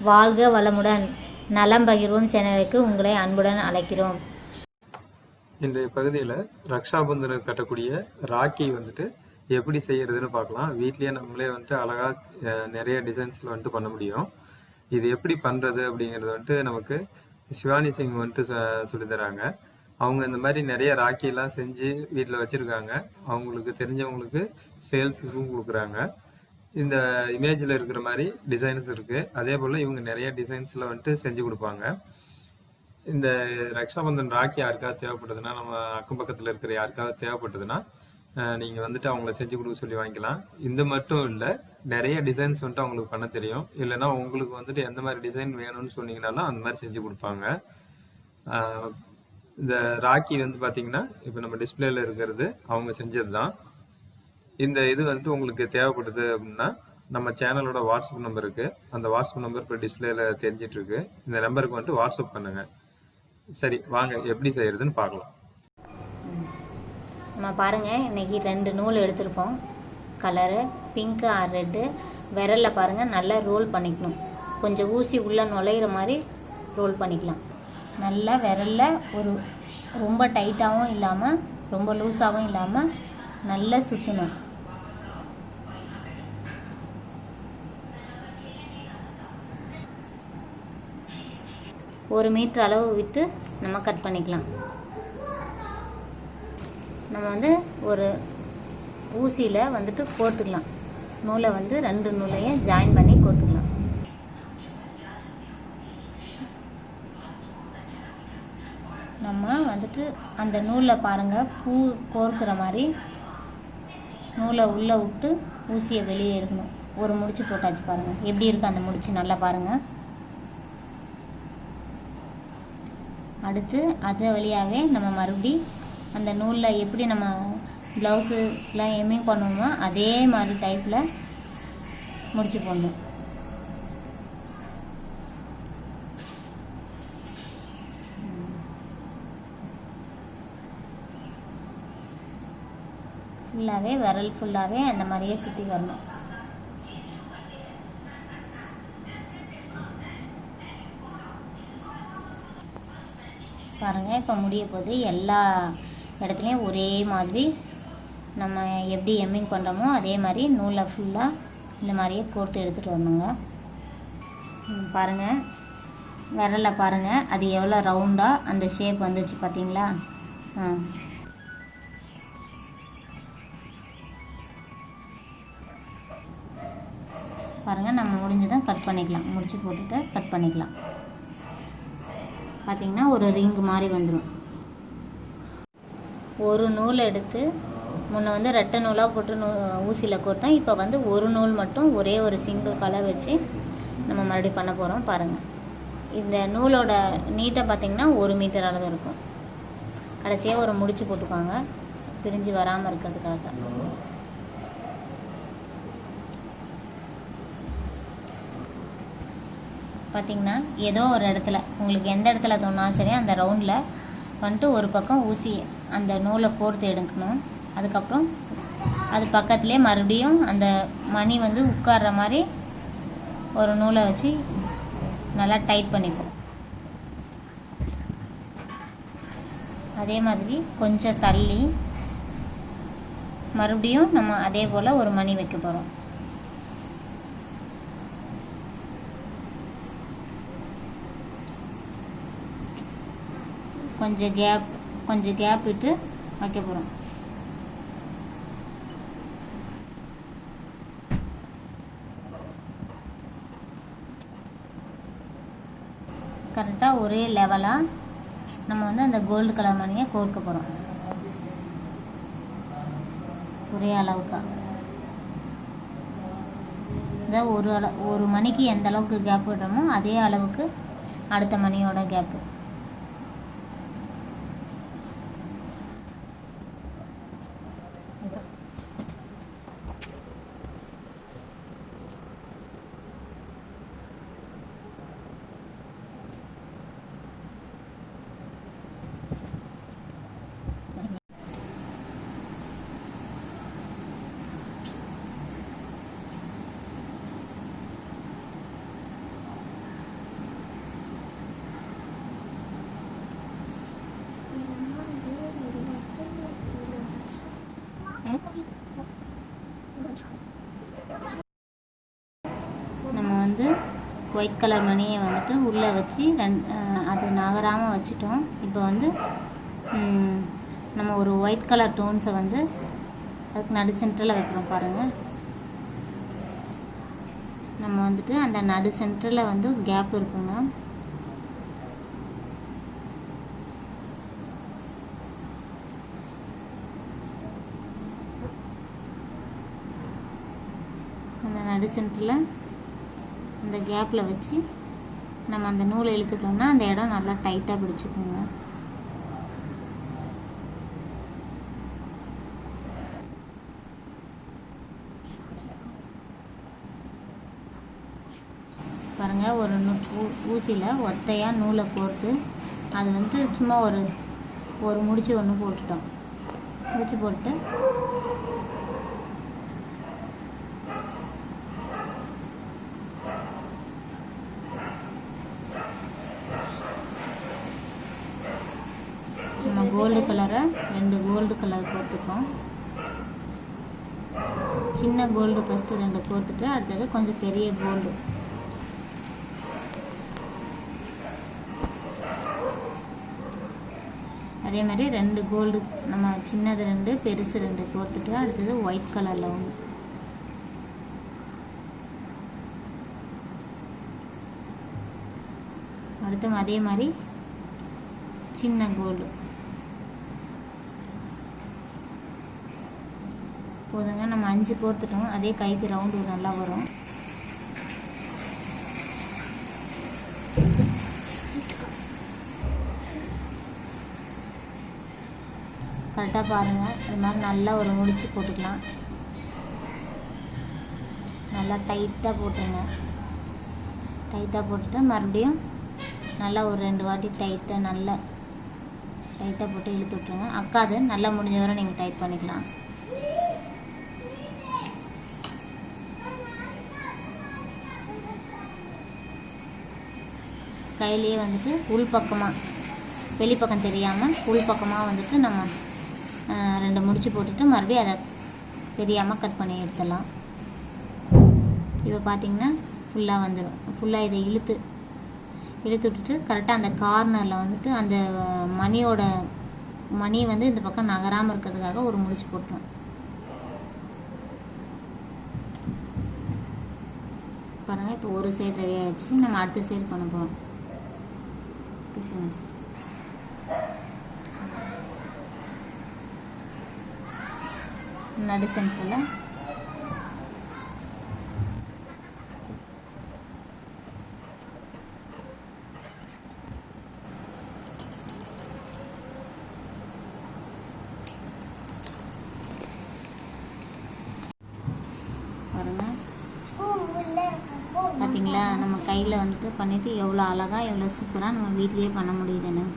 வாழ்க வளமுடன். நலம் பகிர்வோம் சேனலுக்கு உங்களை அன்புடன் அழைக்கிறோம். இன்றைய பகுதியில் ரக்ஷா பந்தனுக்கு கட்டக்கூடிய ராக்கி வந்துட்டு எப்படி செய்யறதுன்னு பார்க்கலாம். வீட்லேயே நம்மளே வந்துட்டு அழகாக நிறைய டிசைன்ஸில் வந்துட்டு பண்ண முடியும். இது எப்படி பண்ணுறது அப்படிங்கிறது வந்துட்டு நமக்கு சிவானி சிங் வந்துட்டு சொல்லித்தராங்க. அவங்க இந்த மாதிரி நிறைய ராக்கியெல்லாம் செஞ்சு வீட்டில் வச்சுருக்காங்க. அவங்களுக்கு தெரிஞ்சவங்களுக்கு சேல்ஸுக்கும் கொடுக்குறாங்க. இந்த இமேஜில் இருக்கிற மாதிரி டிசைன்ஸ் இருக்குது. அதே போல் இவங்க நிறைய டிசைன்ஸில் வந்துட்டு செஞ்சு கொடுப்பாங்க. இந்த ரக்ஷாபந்தன் ராக்கி யாருக்காவது தேவைப்பட்டதுன்னா, நம்ம அக்கம் பக்கத்தில் இருக்கிற யாருக்காவது தேவைப்பட்டதுன்னா நீங்கள் வந்துட்டு அவங்கள செஞ்சு கொடுக்க சொல்லி வாங்கிக்கலாம். இந்த மட்டும் இல்லை, நிறைய டிசைன்ஸ் வந்துட்டு அவங்களுக்கு பண்ண தெரியும். இல்லைன்னா உங்களுக்கு வந்துட்டு எந்த மாதிரி டிசைன் வேணும்னு சொன்னீங்கன்னாலும் அந்த மாதிரி செஞ்சு கொடுப்பாங்க. இந்த ராக்கி வந்து பார்த்திங்கன்னா இப்போ நம்ம டிஸ்பிளேல இருக்கிறது அவங்க செஞ்சது தான். இந்த இது வந்துட்டு உங்களுக்கு தேவைப்படுது அப்படின்னா நம்ம சேனலோட வாட்ஸ்அப் நம்பர் இருக்குது. அந்த வாட்ஸ்அப் நம்பர் இப்போ டிஸ்பிளேல தெரிஞ்சிட்ருக்கு. இந்த நம்பருக்கு வந்துட்டு வாட்ஸ்அப் பண்ணுங்கள். சரி, வாங்க எப்படி செய்கிறதுன்னு பார்க்கலாம். நம்ம பாருங்கள், இன்றைக்கி 2 நூல் எடுத்திருப்போம். Colour pink or red. விரலில் பாருங்கள், நல்லா ரோல் பண்ணிக்கணும். கொஞ்சம் ஊசி உள்ளே நுழையிற மாதிரி ரோல் பண்ணிக்கலாம். நல்லா விரலில் ரொம்ப டைட்டாகவும் இல்லாமல் ரொம்ப லூஸாகவும் இல்லாமல் நல்லா சுற்றணும். ஒரு மீட்டர் அளவு விட்டு நம்ம கட் பண்ணிக்கலாம். நம்ம வந்து ஒரு ஊசியில் வந்துட்டு கோர்த்துக்கலாம். நூலை வந்து 2 நூலையும் ஜாயின் பண்ணி கோர்த்துக்கலாம். நம்ம வந்துட்டு அந்த நூலில் பாருங்கள், பூ கோர்க்குற மாதிரி நூலை உள்ளே விட்டு ஊசியை வெளியே எடுக்கணும். ஒரு முடிச்சு போட்டாச்சு பாருங்கள், எப்படி இருக்குது அந்த முடிச்சு, நல்லா பாருங்கள். அடுத்து அது வழியாகவே நம்ம மறுபடி அந்த நூலில் எப்படி நம்ம ப்ளவுஸுலாம் எம்மிங் பண்ணுவோமோ அதே மாதிரி டைப்பில் முடிச்சு போடணும். ஃபுல்லாகவே விரல் ஃபுல்லாகவே அந்த மாதிரியே சுற்றி வரணும். பாருங்கள், இப்போ முடிய போது எல்லா இடத்துலையும் ஒரே மாதிரி நம்ம எப்படி எம்மிங் பண்ணுறோமோ அதே மாதிரி நூலை ஃபுல்லாக இந்த மாதிரியே கோர்த்து எடுத்துகிட்டு வரணுங்க. பாருங்கள், விரலில் பாருங்கள், அது எவ்வளோ ரவுண்டாக அந்த ஷேப் வந்துச்சு பார்த்தீங்களா? பாருங்கள், நம்ம முடிஞ்சதும் கட் பண்ணிக்கலாம். முடிச்சு போட்டுட்டு கட் பண்ணிக்கலாம். பார்த்திங்கன்னா ஒரு ரிங்கு மாதிரி வந்துடும். ஒரு நூல் எடுத்து முன்ன வந்து ரெட்டை நூலாக போட்டு ஊசியில் கோர்த்தோம். இப்போ வந்து ஒரு நூல் மட்டும் ஒரே ஒரு சிங்கிள் கலர் வச்சு நம்ம மறுபடியும் பண்ண போகிறோம். பாருங்கள், இந்த நூலோட நீட்டை பார்த்திங்கன்னா 1 மீட்டர் அளவு இருக்கும். கடைசியாக ஒரு முடிச்சு போட்டுக்குவாங்க, பிரிஞ்சு வராமல் இருக்கிறதுக்காக. பார்த்திங்கன்னா ஏதோ ஒரு இடத்துல உங்களுக்கு எந்த இடத்துல தோணும் சரி, அந்த ரவுண்டில் வந்துட்டு ஒரு பக்கம் ஊசி அந்த நூலை கோர்த்து எடுக்கணும். அதுக்கப்புறம் அது பக்கத்துலேயே மறுபடியும் அந்த மணி வந்து உட்கார்ற மாதிரி ஒரு நூலை வச்சு நல்லா டைட் பண்ணிப்போம். அதே மாதிரி கொஞ்சம் தள்ளி மறுபடியும் நம்ம அதே போல் ஒரு மணி வைக்க போகிறோம். கொஞ்சம் கேப் விட்டு வைக்க போகிறோம். கரெக்டாக ஒரே லெவலாக நம்ம வந்து அந்த கோல்டு கலர் மணியை கோர்க்க போகிறோம். ஒரே அளவுக்கு இதை ஒரு மணிக்கு எந்த அளவுக்கு கேப் விடுறோமோ அதே அளவுக்கு அடுத்த மணியோட கேப்பு. ஒயிட் கலர் மணியை வந்துட்டு உள்ளே வச்சு அது நகராமல் வச்சிட்டோம். இப்போ வந்து நம்ம ஒரு ஒயிட் கலர் டோன்ஸை வந்து அதுக்கு நடு சென்டரில் வைக்கிறோம் பாருங்கள். நம்ம வந்துட்டு அந்த நடு சென்டரில் வந்து கேப் இருக்குங்க. அந்த நடு சென்டரில் அந்த கேப்பில் வச்சு நம்ம அந்த நூலை இழுத்துட்டோம்னா அந்த இடம் நல்லா டைட்டாக பிடிச்சிக்கோங்க. பாருங்கள், ஒரு ஊசியில் ஒத்தையாக நூலை கோர்த்து அது வந்துட்டு சும்மா ஒரு முடிச்சு ஒன்று போட்டுட்டோம். முடிச்சு போட்டு நம்ம கோல்டு கலரை 2 கோல்டு கலர் கோர்த்துக்கிறோம். சின்ன கோல்டு ஃபஸ்ட்டு 2 கோர்த்துட்டு அடுத்தது கொஞ்சம் பெரிய கோல்டு அதே மாதிரி 2 கோல்டு, நம்ம சின்னது 2 பெருசு 2 கோர்த்துட்டு அடுத்தது ஒயிட் கலரில் ஒன்று. அடுத்து அதே மாதிரி சின்ன கோல்டு போதுங்க. நம்ம 5 கோர்த்துட்டோம். அதே கைக்கு ரவுண்டு நல்லா வரும். கரெக்டாக பாருங்கள், இது மாதிரி நல்லா ஒரு முடிச்சு போட்டுக்கலாம். நல்லா டைட்டாக போட்டுருங்க. டைட்டாக போட்டுட்டு மறுபடியும் நல்லா ஒரு 2 வாட்டி நல்லா டைட்டாக போட்டு இழுத்து விட்ருங்க. அக்காது நல்லா முடிஞ்ச வரை நீங்கள் டைட் பண்ணிக்கலாம். கையிலேயே வந்துட்டு உள்பக்கமாக வெளிப்பக்கம் தெரியாமல் உள்பக்கமாக வந்துட்டு நம்ம 2 முடிச்சு போட்டுட்டு மறுபடியும் அதை தெரியாமல் கட் பண்ணி எடுத்துடலாம். இப்போ பார்த்திங்கன்னா ஃபுல்லாக வந்துடும். ஃபுல்லாக இதை இழுத்து விட்டுட்டு கரெக்டாக அந்த கார்னரில் வந்துட்டு அந்த மணி வந்து இந்த பக்கம் நகராமல் இருக்கிறதுக்காக ஒரு முடிச்சு போட்டுரும். பாருங்கள், இப்போ ஒரு சைடு ரெடி ஆகிடுச்சு. நம்ம அடுத்த சைடு பண்ண போகிறோம். நடு சென்டரில் பாருங்கள். பார்த்தீங்களா, நம்ம கையில் வந்துட்டு பண்ணிவிட்டு எவ்வளோ அழகாக எவ்வளோ சூப்பராக நம்ம வீட்லேயே பண்ண முடியுதுன்னு.